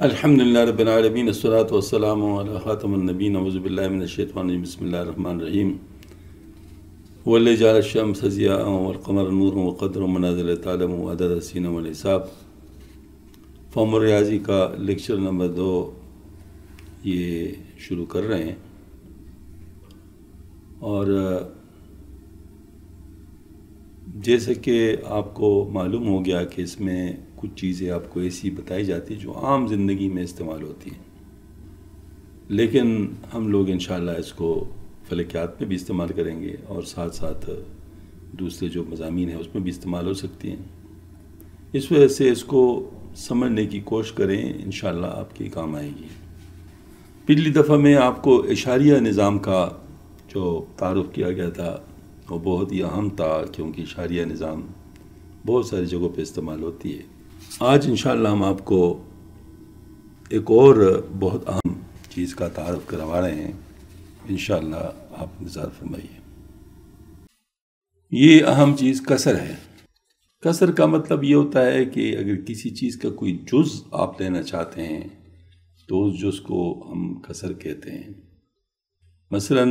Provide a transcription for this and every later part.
الحمدللہ رب العالمین الصلاۃ والسلام علی خاتم النبین اعوذ باللہ من الشیطان الرجیم بسم اللہ الرحمن الرحیم والذی جعل الشمس ضیاء والقمر نورا وقدرا منازل تعلموا عدد السنین والحساب۔ فارم ریاضی کا لیکچر نمبر 2 یہ شروع کر رہے ہیں، اور جیسے کہ آپ کو معلوم ہو گیا کہ اس میں کچھ چیزیں آپ کو ایسی بتائی جاتی جو عام زندگی میں استعمال ہوتی ہیں، لیکن ہم لوگ انشاءاللہ اس کو فلکیات میں بھی استعمال کریں گے، اور ساتھ ساتھ دوسرے جو مضامین ہیں اس میں بھی استعمال ہو سکتی ہیں۔ اس وجہ سے اس کو سمجھنے کی کوشش کریں، انشاءاللہ آپ کی کام آئے گی۔ پچھلی دفعہ میں آپ کو اشاریہ نظام کا جو تعارف کیا گیا تھا وہ بہت ہی اہم تھا، کیونکہ اشاریہ نظام بہت ساری جگہوں پہ استعمال ہوتی ہے۔ آج انشاءاللہ ہم آپ کو ایک اور بہت اہم چیز کا تعارف کروا رہے ہیں، انشاءاللہ آپ انتظار فرمائیے۔ یہ اہم چیز کسر ہے۔ کسر کا مطلب یہ ہوتا ہے کہ اگر کسی چیز کا کوئی جز آپ لینا چاہتے ہیں تو اس جز کو ہم کسر کہتے ہیں۔ مثلا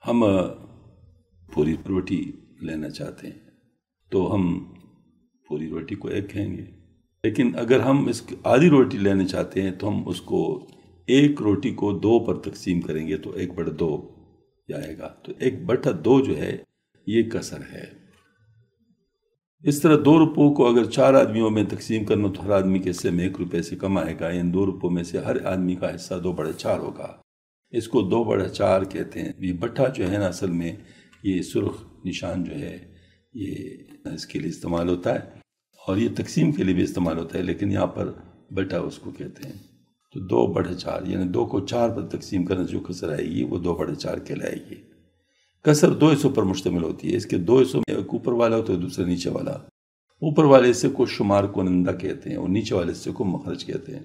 ہم پوری روٹی لینا چاہتے ہیں تو ہم پوری روٹی کو ایک کہیں گے، لیکن اگر ہم اس کی آدھی روٹی لینا چاہتے ہیں تو ہم اس کو ایک روٹی کو 2 پر تقسیم کریں گے تو 1/2 جائے گا، تو 1/2 جو ہے یہ کسر ہے۔ اس طرح 2 روپوں کو اگر 4 آدمیوں میں تقسیم کرنا تو ہر آدمی کے حصے میں 1 روپے سے کم آئے گا، یعنی 2 روپوں میں سے ہر آدمی کا حصہ 2/4 ہوگا۔ اس کو 2/4 کہتے ہیں۔ یہ بٹھا جو ہے نا، اصل میں یہ سرخ نشان جو ہے یہ اس کے لیے استعمال ہوتا ہے، اور یہ تقسیم کے لیے بھی استعمال ہوتا ہے، لیکن یہاں پر بٹھا اس کو کہتے ہیں۔ تو 2/4 یعنی 2 کو 4 پر تقسیم کرنا جو کسر آئے گی وہ 2/4 کہلائے گی۔ کسر 2 حصوں پر مشتمل ہوتی ہے۔ اس کے 2 حصوں میں ایک اوپر والا ہوتا ہے، دوسرا نیچے والا۔ اوپر والے حصے کو شمار کنندہ کہتے ہیں اور نیچے والے حصے کو مخرج کہتے ہیں۔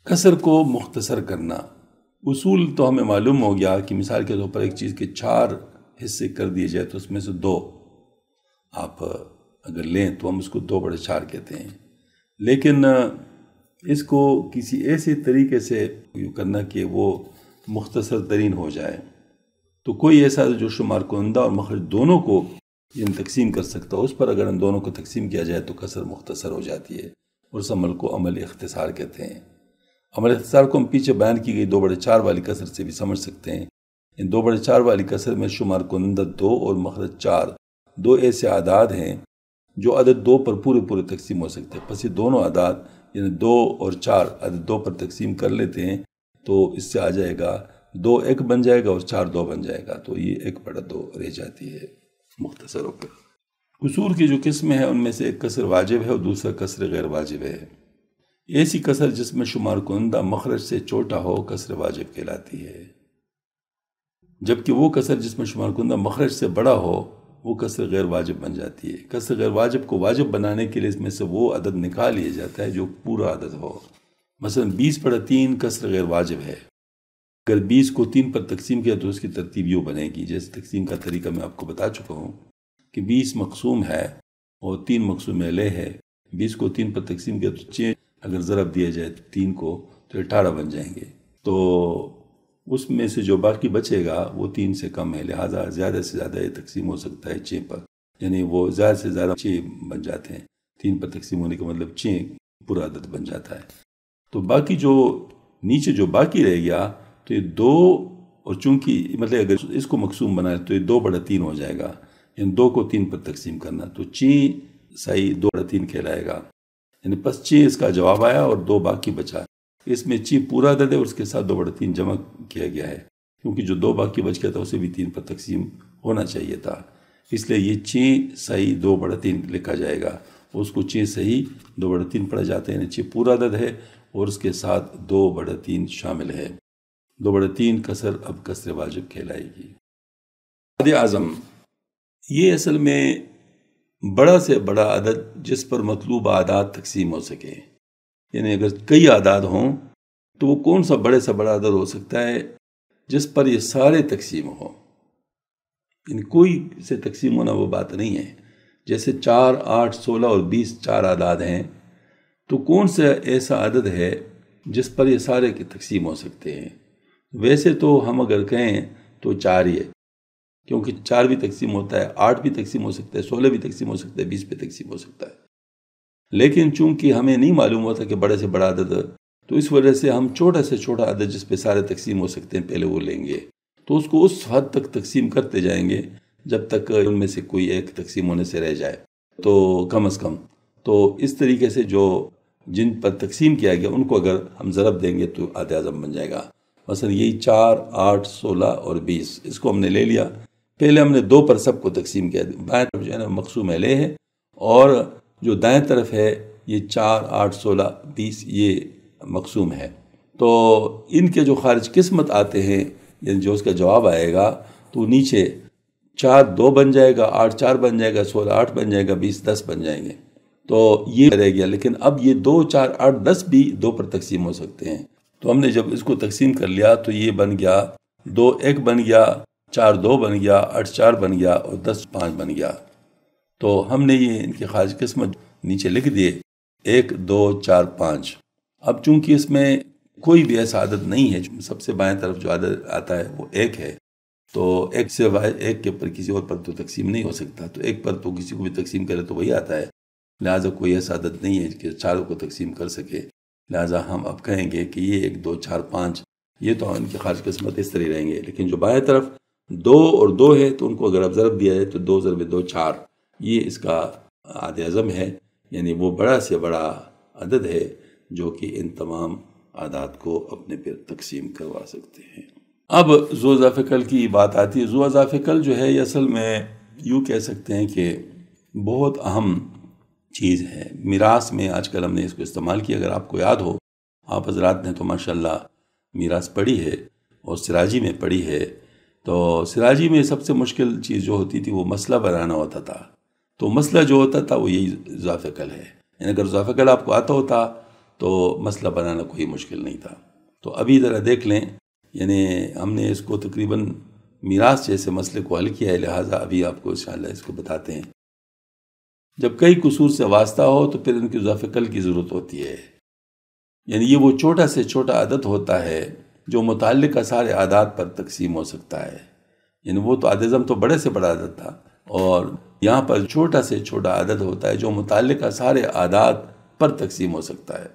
کسر کو مختصر کرنا، اصول تو ہمیں معلوم ہو گیا کہ مثال کے طور پر ایک چیز کے 4 حصے کر دیے جائے تو اس میں سے 2 آپ اگر لیں تو ہم اس کو 2/4 کہتے ہیں، لیکن اس کو کسی ایسے طریقے سے کرنا کہ وہ مختصر ترین ہو جائے، تو کوئی ایسا جو شمار کنندہ اور مخرج دونوں کو تقسیم کر سکتا ہو، اس پر اگر ان دونوں کو تقسیم کیا جائے تو کسر مختصر ہو جاتی ہے، اور اس عمل کو عمل اختصار کہتے ہیں۔ عمل اختصار کو ہم پیچھے بیان کی گئی 2/4 والی کسر سے بھی سمجھ سکتے ہیں۔ ان 2/4 والی کسر میں شمار کنندہ 2 اور مخرج 4 2 ایسے اعداد ہیں جو عدد 2 پر پورے تقسیم ہو سکتے ہیں۔ پس یہ دونوں اعداد یعنی 2 اور 4 عدد 2 پر تقسیم کر لیتے ہیں تو اس سے آ جائے گا 2 1 بن جائے گا اور 4 2 بن جائے گا، تو یہ 1/2 رہ جاتی ہے مختصر ہو کر۔ کسور کی جو قسمیں ہیں ان میں سے ایک کسر واجب ہے اور دوسرا کسر غیر واجب ہے۔ ایسی کسر جس میں شمار کنندہ مخرج سے چھوٹا ہو کسر واجب کہلاتی ہے، جبکہ وہ کسر جس میں شمار کنندہ مخرج سے بڑا ہو وہ کسر غیر واجب بن جاتی ہے۔ کسر غیر واجب کو واجب بنانے کے لیے اس میں سے وہ عدد نکال لیا جاتا ہے جو پورا عدد ہو۔ مثلا 20/3 کسر غیر واجب ہے۔ اگر 20 کو 3 پر تقسیم کیا تو اس کی ترتیب یوں بنے گی، جیسے تقسیم کا طریقہ میں آپ کو بتا چکا ہوں کہ 20 مقسوم ہے اور 3 مقسوم علیہ ہے۔ 20 کو 3 پر تقسیم کیا تو 6 اگر ضرب دیا جائے 3 کو تو 18 بن جائیں گے، تو اس میں سے جو باقی بچے گا وہ 3 سے کم ہے، لہٰذا زیادہ سے زیادہ یہ تقسیم ہو سکتا ہے 6 پر، یعنی وہ زیادہ سے زیادہ 6 بن جاتے ہیں۔ 3 پر تقسیم ہونے کا مطلب 6 پورا عدد بن جاتا ہے۔ تو باقی جو نیچے جو باقی رہ گیا تو یہ 2، اور چونکہ مطلب اگر اس کو مقسوم بنائے تو یہ 2/3 ہو جائے گا، یعنی 2 کو 3 پر تقسیم کرنا تو 6 صحیح 2/3 کہلائے گا، یعنی پس 6 اس کا جواب آیا اور 2 باقی بچا۔ اس میں 6 پورا عدد ہے اور اس کے ساتھ 2/3 جمع کیا گیا ہے، کیونکہ جو 2 باقی بچ گیا تھا اسے بھی 3 پر تقسیم ہونا چاہیے تھا، اس لیے یہ 6 صحیح 2/3 لکھا جائے گا، اس کو 6 صحیح 2/3 پڑھا جاتا ہے، یعنی 6 پورا عدد ہے اور اس کے ساتھ 2/3 شامل ہے۔ 2/3 کسر اب کسر واجب کہلائے گی۔ عدد اعظم، یہ اصل میں بڑا سے بڑا عدد جس پر مطلوب اعداد تقسیم ہو سکے، یعنی اگر کئی اعداد ہوں تو وہ کون سا بڑے سے بڑا عدد ہو سکتا ہے جس پر یہ سارے تقسیم ہوں، یعنی کوئی سے تقسیم ہونا وہ بات نہیں ہے۔ جیسے 4 8 16 اور 20 4 اعداد ہیں تو کون سا ایسا عدد ہے جس پر یہ سارے کی تقسیم ہو سکتے ہیں؟ ویسے تو ہم اگر کہیں تو 4 ہی ہے، کیونکہ 4 بھی تقسیم ہوتا ہے، 8 بھی تقسیم ہو سکتا ہے، 16 بھی تقسیم ہو سکتا ہے، 20 بھی تقسیم ہو سکتا ہے۔ لیکن چونکہ ہمیں نہیں معلوم ہوتا کہ بڑے سے بڑا عدد، تو اس وجہ سے ہم چھوٹا سے چھوٹا عدد جس پہ سارے تقسیم ہو سکتے ہیں پہلے وہ لیں گے، تو اس کو اس حد تک تقسیم کرتے جائیں گے جب تک ان میں سے کوئی ایک تقسیم ہونے سے رہ جائے، تو کم از کم تو اس طریقے سے جو جن پر تقسیم کیا گیا ان کو اگر ہم ضرب دیں گے تو عدد اعظم بن جائے گا۔ مثلا یہی 4، 8، 16 اور 20، اس کو ہم نے لے لیا۔ پہلے ہم نے 2 پر سب کو تقسیم کیا، بائیں طرف جو ہے نا مقسوم علیہ ہے، اور جو دائیں طرف ہے یہ 4، 8، 16، 20 یہ مقسوم ہے۔ تو ان کے جو خارج قسمت آتے ہیں، یعنی جو اس کا جواب آئے گا، تو نیچے 4 2 بن جائے گا، 8 4 بن جائے گا، 16 8 بن جائے گا، 20 10 بن جائیں گے۔ تو یہ رہ گیا، لیکن اب یہ 2 4 8 10 بھی 2 پر تقسیم ہو سکتے ہیں۔ تو ہم نے جب اس کو تقسیم کر لیا تو یہ بن گیا 2 1 بن گیا، 4 2 بن گیا، 8 4 بن گیا، اور 10 5 بن گیا۔ تو ہم نے یہ ان کی خارج قسمت نیچے لکھ دیے 1 2 4 5۔ اب چونکہ اس میں کوئی بھی ایسا عدد نہیں ہے، سب سے بائیں طرف جو عدد آتا ہے وہ 1 ہے، تو 1 سے 1 کے اوپر کسی اور پر تو تقسیم نہیں ہو سکتا، تو 1 پر تو کسی کو بھی تقسیم کرے تو وہی آتا ہے، لہٰذا کوئی ایسا عدد نہیں ہے کہ چاروں کو تقسیم کر سکے۔ لہٰذا ہم اب کہیں گے کہ یہ 1 2 4 5، یہ تو ان کی خارج قسمت اس طرح رہیں گے۔ لیکن جو بائیں طرف 2 اور 2 ہے، تو ان کو اگر اب ضرب دیا جائے تو 2 ضرب 2 4، یہ اس کا عدد اعظم ہے، یعنی وہ بڑا سے بڑا عدد ہے جو کہ ان تمام اعداد کو اپنے پہ تقسیم کروا سکتے ہیں۔ اب ذو اضافہ کل کی بات آتی ہے۔ ذو اضافہ کل جو ہے یہ اصل میں یوں کہہ سکتے ہیں کہ بہت اہم چیز ہے میراث میں۔ آج کل ہم نے اس کو استعمال کیا، اگر آپ کو یاد ہو، آپ حضرات نے تو ماشاءاللہ میراث پڑھی ہے اور سراجی میں پڑھی ہے، تو سراجی میں سب سے مشکل چیز جو ہوتی تھی وہ مسئلہ بنانا ہوتا تھا۔ تو مسئلہ جو ہوتا تھا وہ یہی اضافہ کل ہے، یعنی اگر اضافہ کل آپ کو آتا ہوتا تو مسئلہ بنانا کوئی مشکل نہیں تھا۔ تو ابھی ذرا دیکھ لیں، یعنی ہم نے اس کو تقریباً میراث جیسے مسئلے کو حل کیا ہے، لہٰذا ابھی آپ کو انشاءاللہ اس کو بتاتے ہیں۔ جب کئی قصور سے واسطہ ہو تو پھر ان کی اضافہ کل کی ضرورت ہوتی ہے، یعنی یہ وہ چھوٹا سے چھوٹا عدد ہوتا ہے جو متعلقہ سارے اعداد پر تقسیم ہو سکتا ہے۔ یعنی وہ تو عدد اعظم تو بڑے سے بڑا عدد تھا، اور یہاں پر چھوٹا سے چھوٹا عدد ہوتا ہے جو متعلقہ سارے اعداد پر تقسیم ہو سکتا ہے۔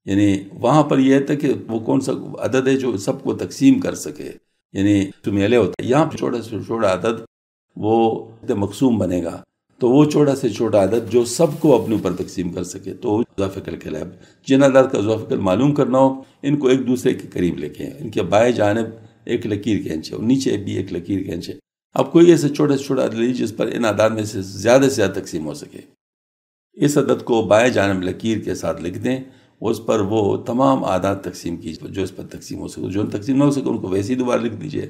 یعنی وہاں پر یہ ہے کہ وہ کون سا عدد ہے جو سب کو تقسیم کر سکے، یعنی تمیلے ہوتا ہے۔ یہاں پر چھوٹا سے چھوٹا عدد وہ مقسوم بنے گا، تو وہ چھوٹا سے چھوٹا عدد جو سب کو اپنے اوپر تقسیم کر سکے تو اضافہ کل کہلائے۔ جن اعداد کا اضافہ کل معلوم کرنا ہو، ان کو ایک دوسرے کے قریب لکھیں، ان کے بائیں جانب ایک لکیر کھینچے اور نیچے بھی ایک لکیر کھینچے۔ اب کوئی ایسے چھوٹا سے چھوٹا عدد لیجیے جس پر ان اعداد میں سے زیادہ تقسیم ہو سکے، اس عدد کو بائیں جانب لکیر کے ساتھ لکھ دیں، اس پر وہ تمام اعداد تقسیم کیجیے جو اس پر تقسیم ہو سکے، جو تقسیم نہ ہو سکے ان کو ویسے ہی دوبارہ لکھ دیجیے۔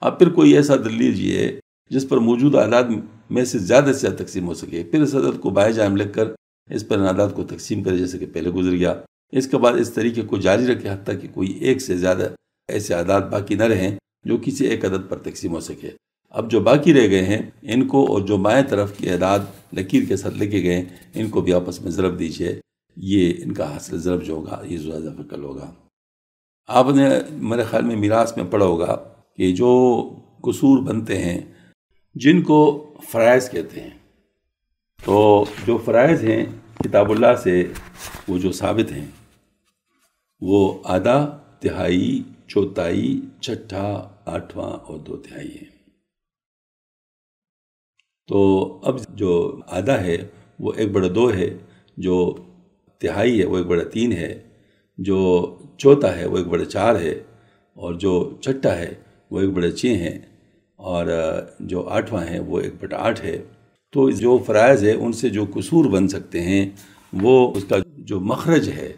اب پھر کوئی ایسا عدد لیجیے جس پر موجود اعداد میں سے زیادہ تقسیم ہو سکے، پھر اس عدد کو بائیں جانب لکھ کر اس پر ان اعداد کو تقسیم کرے جیسے کہ پہلے گزر گیا۔ اس کے بعد اس طریقے کو جاری رکھے حتیٰ کہ کوئی ایک سے زیادہ ایسے اعداد باقی نہ رہیں جو کسی ایک عدد پر تقسیم ہو سکے۔ اب جو باقی رہ گئے ہیں ان کو، اور جو بائیں طرف کے اعداد لکیر کے ساتھ لکھے گئے ان کو بھی آپس میں ضرب دیجیے، یہ ان کا حاصل ضرب جو ہوگا یہ ذو اضافہ کل ہوگا۔ آپ نے میرے خیال میں میراث میں پڑھا ہوگا کہ جو قصور بنتے ہیں جن کو فرائض کہتے ہیں، تو جو فرائض ہیں کتاب اللہ سے وہ جو ثابت ہیں وہ آدھا، تہائی، چوتھائی، چھٹا، آٹھواں اور 2/3 ہیں۔ تو اب جو آدھا ہے وہ 1/2 ہے، جو تہائی ہے وہ 1/3 ہے، جو چوتھا ہے وہ 1/4 ہے، اور جو چھٹا ہے وہ 1/6 ہے، اور جو آٹھواں ہے وہ 1/8 ہے۔ تو جو فرائض ہے ان سے جو قصور بن سکتے ہیں وہ اس کا جو مخرج ہے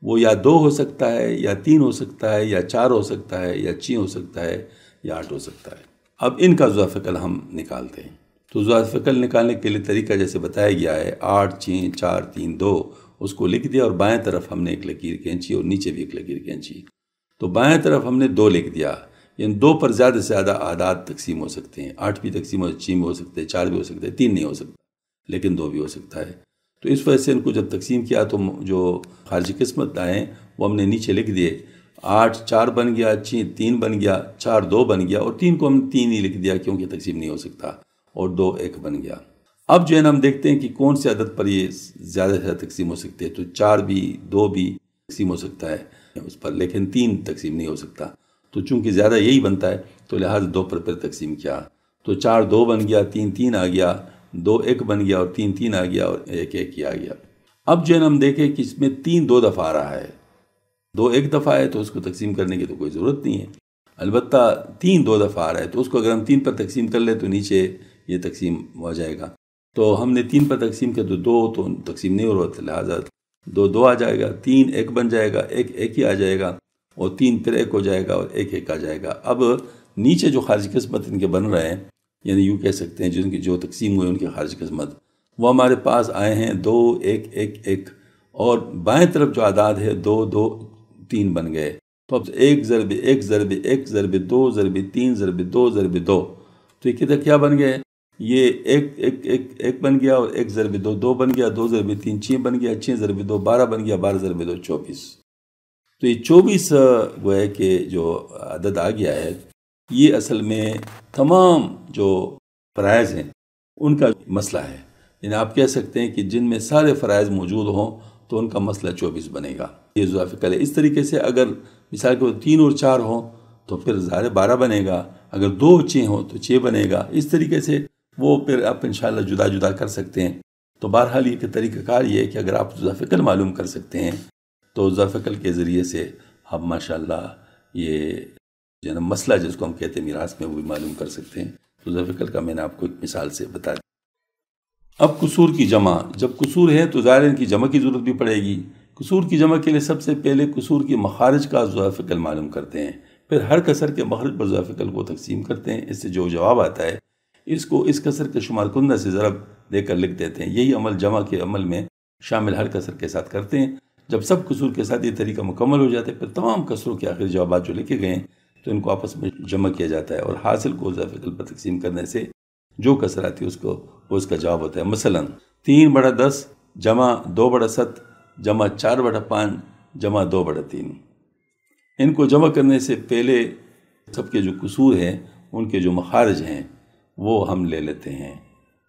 وہ یا 2 ہو سکتا ہے، یا 3 ہو سکتا ہے، یا 4 ہو سکتا ہے، یا 6 ہو سکتا ہے، یا 8 ہو سکتا ہے۔ اب ان کا ذو فقل ہم نکالتے ہیں۔ تو ذو فقل نکالنے کے لیے طریقہ جیسے بتایا گیا ہے، 8 6 4 3 2، اس کو لکھ دیا اور بائیں طرف ہم نے ایک لکیر کھینچی اور نیچے بھی ایک لکیر کھینچی۔ تو بائیں طرف ہم نے 2 لکھ دیا، یعنی 2 پر زیادہ سے زیادہ اعداد تقسیم ہو سکتے ہیں، 8 بھی تقسیم ہو، 6 بھی ہو سکتے ہیں، 4 بھی ہو سکتے ہیں، 3 نہیں ہو سکتا، لیکن 2 بھی ہو سکتا ہے۔ تو اس وجہ سے ان کو جب تقسیم کیا تو جو خارجی قسمت آئیں وہ ہم نے نیچے لکھ دیے. 8 4 بن گیا، 3 بن گیا، 4 2 بن گیا، اور 3 کو ہم 3 ہی لکھ دیا کیونکہ تقسیم نہیں ہو سکتا، اور 2 1 بن گیا. اب جو ہے نا ہم دیکھتے ہیں کہ کون سی عدد پر یہ زیادہ سے زیادہ تقسیم ہو سکتے ہیں. تو 4 بھی 2 بھی تقسیم ہو سکتا ہے اس پر، لیکن 3 تقسیم نہیں ہو سکتا. تو چونکہ زیادہ یہی بنتا ہے تو لہٰذا 2 پر پھر تقسیم کیا. تو 4 2 بن گیا، 3 3 آ گیا، 2 1 بن گیا، اور 3 3 آ گیا، اور 1 1 ہی آ گیا. اب جو ہے نا ہم دیکھیں کہ اس میں 3 2 دفعہ آ رہا ہے، 2 1 دفعہ ہے تو اس کو تقسیم کرنے کی تو کوئی ضرورت نہیں ہے. البتہ 3 2 دفعہ آ رہا ہے تو اس کو اگر ہم 3 پر تقسیم کر لیں تو نیچے یہ تقسیم ہو جائے گا. تو ہم نے 3 پر تقسیم کیا تو 2 تو تقسیم نہیں ہو رہا تھا، لہٰذا 2 2 آ جائے گا، 3 1 بن جائے گا، 1 1 ہی آ جائے گا، اور 3 پھر 1 ہو جائے گا، اور 1 1 آ جائے گا. اب نیچے جو خارجی قسمت ان کے بن رہے ہیں، یعنی یوں کہہ سکتے ہیں جن کی جو تقسیم ہوئے ان کے خارجی قسمت، وہ ہمارے پاس آئے ہیں 2 1 1 1، اور بائیں طرف جو اعداد ہے 2 2 3 بن گئے. تو اب 1 ضرب 1 ضرب 1 ضرب 2 ضرب 3 ضرب 2 ضرب 2، تو یہ کدھر کیا بن گئے؟ یہ 1 1 1 1 بن گیا، اور 1 ضرب 2 2 بن گیا، 2 ضرب 3 6 بن گیا، 6 ضرب 2 12 بن گیا، 12 ضرب 2 24. تو یہ 24 وہ ہے کہ جو عدد آ گیا ہے، یہ اصل میں تمام جو فرائض ہیں ان کا مسئلہ ہے. یعنی آپ کہہ سکتے ہیں کہ جن میں سارے فرائض موجود ہوں تو ان کا مسئلہ 24 بنے گا. یہ ذوالفقر ہے. اس طریقے سے اگر مثال کے 3 اور 4 ہوں تو پھر ظاہر 12 بنے گا، اگر 2 اور 6 ہوں تو 6 بنے گا. اس طریقے سے وہ پھر آپ انشاءاللہ جدا جدا کر سکتے ہیں. تو بہرحال یہ کہ طریقہ کار یہ ہے کہ اگر آپ ذوالفقر معلوم کر سکتے ہیں تو ذوالفقر کے ذریعے سے آپ ماشاءاللہ یہ جو مسئلہ جس کو ہم کہتے ہیں میراث میں، وہ بھی معلوم کر سکتے ہیں. تو ذوالفقر کا میں نے آپ کو ایک مثال سے بتا دیا. اب قصور کی جمع، جب قصور ہے تو ظاہر ان کی جمع کی ضرورت بھی پڑے گی. قصور کی جمع کے لیے سب سے پہلے قصور کے مخارج کا ذوالفقر معلوم کرتے ہیں، پھر ہر کسر کے مخرج پر ذوالفقر کو تقسیم کرتے ہیں. اس سے جو جواب آتا ہے اس کو اس کسر کے شمار کنندہ سے ضرب دے کر لکھ دیتے ہیں. یہی عمل جمع کے عمل میں شامل ہر کسر کے ساتھ کرتے ہیں. جب سب قصور کے ساتھ یہ طریقہ مکمل ہو جاتا ہے پھر تمام کسروں کے آخری جوابات جو لکھے گئے ہیں تو ان کو آپس میں جمع کیا جاتا ہے، اور حاصل کو ذوالفقر پر تقسیم کرنے سے جو کسر آتی ہے اس کا جواب ہوتا ہے. مثلا 3/10 جمع 2/7 جمع 4/5 جمع 2/3. ان کو جمع کرنے سے پہلے سب کے جو قصور ہیں ان کے جو مخارج ہیں وہ ہم لے لیتے ہیں.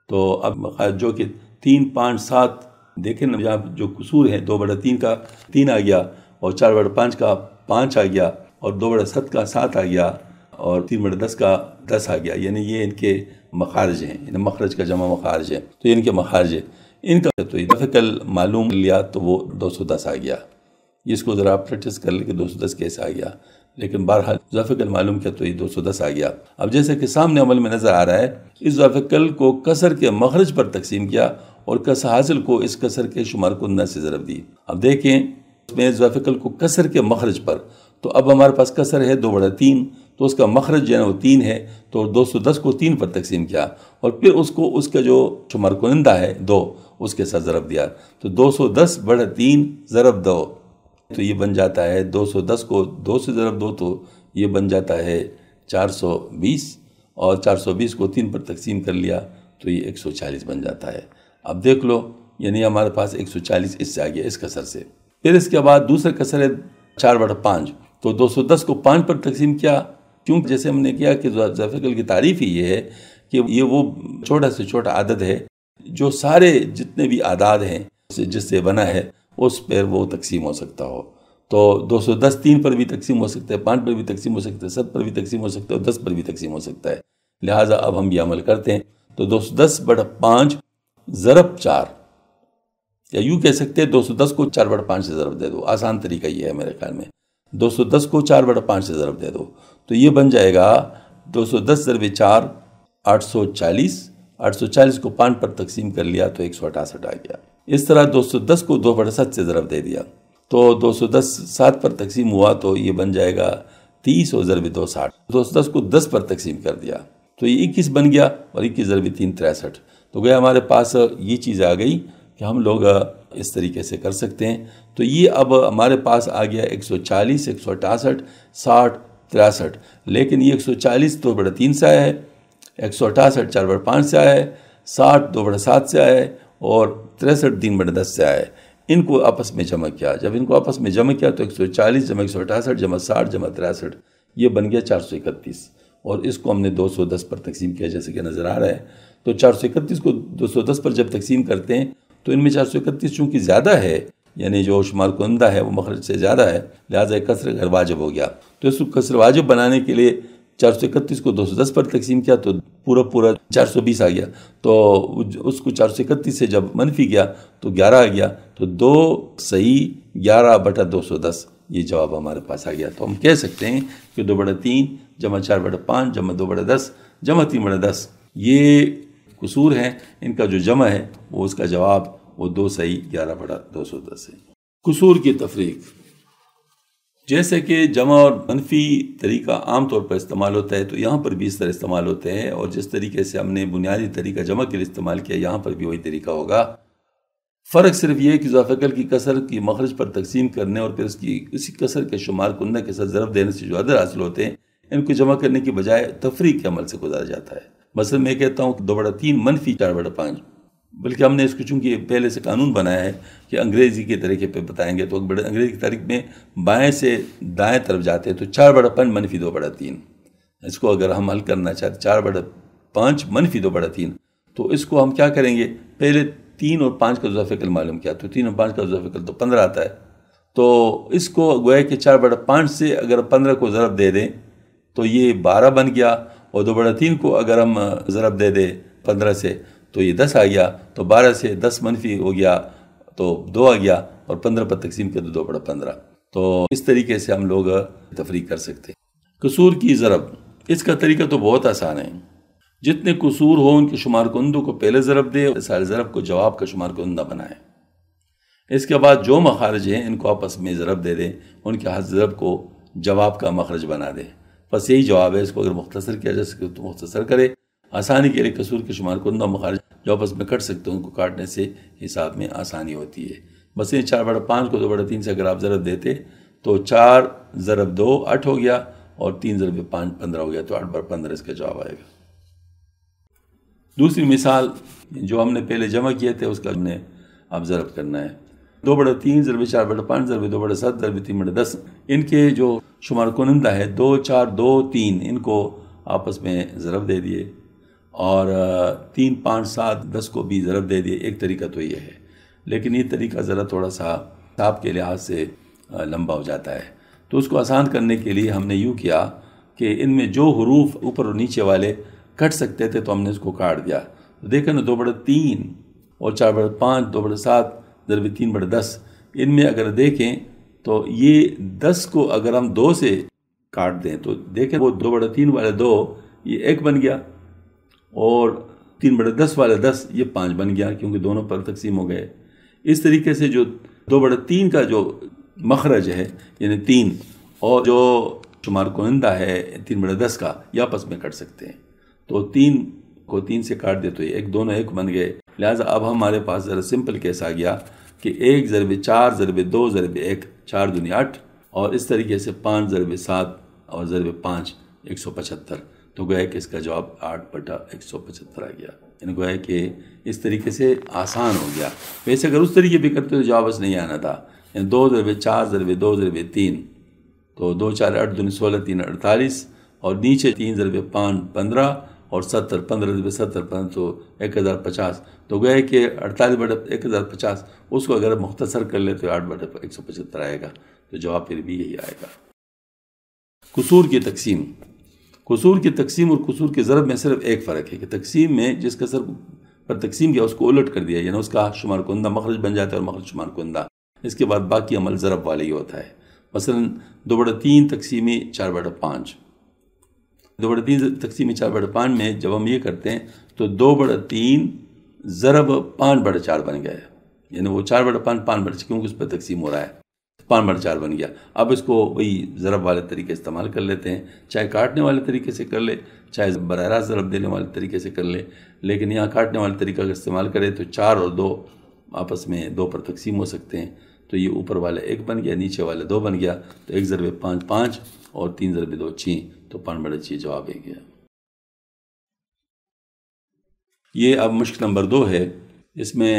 تو اب مخارج جو کہ 3 5 7 دیکھیں نا، جہاں جو قصور ہے 2/3 کا 3 آ گیا، اور 4/5 کا 5 آ گیا، اور 2/7 کا 7 آ گیا، اور 3/10 کا 10 آ گیا. یعنی یہ ان کے مخارج ہیں، یعنی مخرج کا جمع مخارج ہے. تو یہ ان کے مخارج ہے. ان کا تو ذوالفقر معلوم لیا تو وہ 210 آ گیا. اس کو ذرا آپ پریکٹس کر لیں کہ 210 کیسے آ گیا، لیکن بہرحال ذوالفقر معلوم کیا تو یہ 210 آ گیا. اب جیسے کہ سامنے عمل میں نظر آ رہا ہے، اس ذوالفقر کو کسر کے مخرج پر تقسیم کیا اور کسر حاصل کو اس کسر کے شمار کنندہ سے ضرب دی. اب دیکھیں اس میں ذوالفقر کو کسر کے مخرج پر، تو اب ہمارے پاس کسر ہے 2/3، تو اس کا مخرج جو ہے وہ 3 ہے، تو 210 کو 3 پر تقسیم کیا، اور پھر اس کو اس کا جو شمار کنندہ ہے 2 اس کے ساتھ ضرب دیا. تو 210/3 ضرب 2، تو یہ بن جاتا ہے 210 کو 2 سے ضرب دو تو یہ بن جاتا ہے 420، اور 420 کو 3 پر تقسیم کر لیا تو یہ 140 بن جاتا ہے. اب دیکھ لو، یعنی ہمارے پاس 140 اس سے آ گیا اس کسر سے. پھر اس کے بعد دوسرا کسر ہے 4/5، تو 210 کو 5 پر تقسیم کیا، کیونکہ جیسے ہم نے کیا کہ ذوالفقر کی تعریف ہی یہ ہے کہ یہ وہ چھوٹا سے چھوٹا عدد ہے جو سارے جتنے بھی اعداد ہیں جس سے بنا ہے اس پر وہ تقسیم ہو سکتا ہو. تو 210 3 پر بھی تقسیم ہو سکتا ہے، 5 پر بھی تقسیم ہو سکتا ہے، 7 پر بھی تقسیم ہو سکتا ہے، اور 10 پر بھی تقسیم ہو سکتا ہے. لہٰذا اب ہم یہ عمل کرتے ہیں. تو 210/5 ضرب 4، یا یوں کہہ سکتے ہیں 210 کو 4/5 سے ضرب دے دو. آسان طریقہ یہ ہے میرے خیال میں، 210 کو 4/5 سے ضرب دے دو تو یہ بن جائے گا 210 ضرب 4 840. 840 کو 5 پر تقسیم کر لیا تو 168 آ گیا. اس طرح 210 کو 2/7 سے ضرب دے دیا تو 210 7 پر تقسیم ہوا تو یہ بن جائے گا 30، اور ضرب 2 60. 210 کو 10 پر تقسیم کر دیا تو یہ 21 بن گیا، اور 21 ضرب 3 63. تو گیا ہمارے پاس یہ چیز آ گئی کہ ہم لوگ اس طریقے سے کر سکتے ہیں. تو یہ اب ہمارے پاس آ گیا 140 168 60 63. لیکن یہ 140 2/3 سے آیا ہے، 168 4/5 سے آیا ہے، 60 2/7 سے آیا ہے، اور 63 3/10 سے آئے، ان کو آپس میں جمع کیا. جب ان کو آپس میں جمع کیا تو 140 جمع 168 جمع 60 جمع 63 یہ بن گیا 431. اور اس کو ہم نے 210 پر تقسیم کیا جیسے کہ نظر آ رہا ہے. تو 431 کو 210 پر جب تقسیم کرتے ہیں تو ان میں 431 چونکہ زیادہ ہے، یعنی جو شمار کنندہ ہے وہ مخرج سے زیادہ ہے، لہٰذا کسر غیر واجب ہو گیا. تو اس کو کسر واجب بنانے کے لیے 431 کو 210 پر تقسیم کیا تو پورا 420 آ گیا. تو اس کو 431 سے جب منفی گیا تو 11 آ گیا. تو 2 صحیح 11/210 یہ جواب ہمارے پاس آ گیا. تو ہم کہہ سکتے ہیں کہ 2/3 جمع 4/5 جمع 2/10 جمع 3/10 یہ قصور ہیں. ان کا جو جمع ہے وہ اس کا جواب وہ 2 صحیح 11/210 ہے. قصور کی تفریق، جیسے کہ جمع اور منفی طریقہ عام طور پر استعمال ہوتا ہے تو یہاں پر بھی اس طرح استعمال ہوتے ہیں، اور جس طریقے سے ہم نے بنیادی طریقہ جمع کے لیے استعمال کیا یہاں پر بھی وہی طریقہ ہوگا. فرق صرف یہ ہے کہ اضافہ کل کی کسر کی مخرج پر تقسیم کرنے اور پھر اسی کسر کے شمار کنندہ کے ساتھ ضرب دینے سے جو عدد حاصل ہوتے ہیں ان کو جمع کرنے کی بجائے تفریق کے عمل سے گزارا جاتا ہے. مثلا میں کہتا ہوں کہ 2/3 منفی 4/5، بلکہ ہم نے اس کو چونکہ پہلے سے قانون بنایا ہے کہ انگریزی کے طریقے پہ بتائیں گے تو انگریزی کی تاریخ میں بائیں سے دائیں طرف جاتے ہیں تو 4/5 منفی 2/3. اس کو اگر ہم حل کرنا چاہتے 4/5 منفی 2/3 تو اس کو ہم کیا کریں گے، پہلے 3 اور 5 کا اضافہ کل معلوم کیا تو 3 اور 5 کا اضافہ کل تو 15 آتا ہے. تو اس کو گویا کہ 4/5 سے اگر 15 کو ضرب دے دیں تو یہ 12 بن گیا، اور 2/3 کو اگر ہم ضرب دے دیں 15 سے تو یہ 10 آ گیا. تو 12 سے 10 منفی ہو گیا تو 2 آ گیا، اور 15 پر تقسیم کیا تو 2/15. تو اس طریقے سے ہم لوگ تفریق کر سکتے ہیں. قصور کی ضرب، اس کا طریقہ تو بہت آسان ہے. جتنے قصور ہو ان کے شمار کنندوں کو پہلے ضرب دے اور سارے ضرب کو جواب کا شمار کنندہ بنائے. اس کے بعد جو مخارج ہیں ان کو آپس میں ضرب دے دیں، ان کے ہاتھ ضرب کو جواب کا مخرج بنا دیں. بس یہی جواب ہے. اس کو اگر مختصر کیا جا سکے تو مختصر کرے. آسانی کے لیے قصور کے شمار کنندہ مخارج جو آپس میں کٹ سکتے ہیں ان کو کاٹنے سے حساب میں آسانی ہوتی ہے. بس یہ 4/5 کو 2/3 سے اگر آپ ضرب دیتے تو 4 ضرب 2 8 ہو گیا، اور 3 ضرب 5 15 ہو گیا، تو 8/15 اس کا جواب آئے گا. دوسری مثال جو ہم نے پہلے جمع کیے تھے اس کا ہم نے اب ضرب کرنا ہے. 2/3 ضرب 4/5 ضرب 2/7 ضرب 3/10 ان کے جو شمار کنندہ ہے 2 4 2 3 ان کو آپس میں ضرب دے دیے، اور 3 5 7 10 کو بھی ضرب دے دیے. ایک طریقہ تو یہ ہے، لیکن یہ طریقہ ذرا تھوڑا سا حساب کے لحاظ سے لمبا ہو جاتا ہے. تو اس کو آسان کرنے کے لیے ہم نے یوں کیا کہ ان میں جو حروف اوپر اور نیچے والے کٹ سکتے تھے تو ہم نے اس کو کاٹ دیا. دیکھیں نا 2/3 اور 4/5 2/7 ضرب 3/10 ان میں اگر دیکھیں تو یہ 10 کو اگر ہم 2 سے کاٹ دیں تو دیکھیں وہ 2/3 والے 2 یہ 1 بن گیا، اور 3/10 والے 10 یہ 5 بن گیا کیونکہ دونوں پر تقسیم ہو گئے. اس طریقے سے جو 2/3 کا جو مخرج ہے یعنی 3 اور جو شمار کنندہ ہے 3/10 کا یہ آپس میں کٹ سکتے ہیں. تو 3 کو 3 سے کاٹ دے تو یہ 1 دونوں 1 بن گئے. لہٰذا اب ہمارے پاس ذرا سمپل کیس آ گیا کہ 1 ضرب 4 ضرب 2 ضرب 1 4 دونی 8، اور اس طریقے سے 5 ضرب 7 اور ضرب 5 175. تو گویا کہ اس کا جواب 8/175 آ گیا. یعنی گویا کہ اس طریقے سے آسان ہو گیا. ویسے اگر اس طریقے بھی کرتے تو جواب اس نہیں آنا تھا. یعنی 2 ضرب 4 ضرب 2 ضرب 3 تو 2 4 8 دونی 16 3 48، اور نیچے 3 ضرب 5 15 اور 70 15 ضرب 70 15 تو 1050. تو گویا کہ 48/1050 اس کو اگر مختصر کر لے تو 8/175 آئے گا. تو جواب پھر بھی یہی آئے گا. قصور کی تقسیم، قصور کی تقسیم اور قصور کے ضرب میں صرف ایک فرق ہے کہ تقسیم میں جس کسر پر تقسیم کیا اس کو الٹ کر دیا، یعنی اس کا شمار کنندہ مخرج بن جاتا ہے اور مخرج شمار کنندہ. اس کے بعد باقی عمل ضرب والا ہی ہوتا ہے. مثلا 2/3 تقسیمی 4/5، 2/3 تقسیمی 4/5 میں جب ہم یہ کرتے ہیں تو 2/3 ضرب 5/4 بن گیا ہے. یعنی وہ 4/5 5/4 کیونکہ اس پر تقسیم ہو رہا ہے 5/4 بن گیا. اب اس کو وہی ضرب والے طریقے استعمال کر لیتے ہیں، چاہے کاٹنے والے طریقے سے کر لے چاہے براہ راست ضرب دینے والے طریقے سے کر لے. لیکن یہاں کاٹنے والے طریقہ اگر استعمال کرے تو 4 اور 2 آپس میں 2 پر تقسیم ہو سکتے ہیں. تو یہ اوپر والا 1 بن گیا، نیچے والا 2 بن گیا. تو 1 ضرب 5 5 اور 3 ضرب 2 6 تو 5/6 جواب ہے گیا. یہ اب مشق نمبر 2 ہے اس میں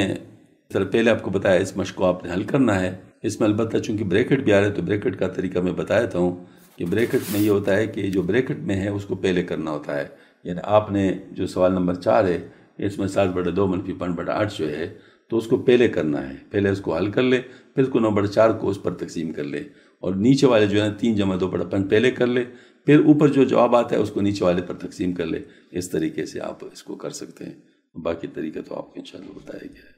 سر پہلے آپ کو بتایا اس مشق کو آپ نے حل کرنا ہے. اس میں البتہ چونکہ بریکٹ بھی آ رہے تو بریکٹ کا طریقہ میں بتایا تھا ہوں کہ بریکٹ میں یہ ہوتا ہے کہ جو بریکٹ میں ہے اس کو پہلے کرنا ہوتا ہے. یعنی آپ نے جو سوال نمبر 4 ہے اس میں 7/2 - 5/8 جو ہے تو اس کو پہلے کرنا ہے. پہلے اس کو حل کر لے، پھر اس کو 9/4 کو اس پر تقسیم کر لے، اور نیچے والے جو ہے 3 × 2/5 پہلے کر لے، پھر اوپر جو جواب آتا ہے اس کو نیچے والے پر تقسیم کر لے. اس طریقے سے آپ اس کو کر سکتے ہیں. باقی طریقہ تو آپ کو انشاءاللہ بتایا گیا ہے.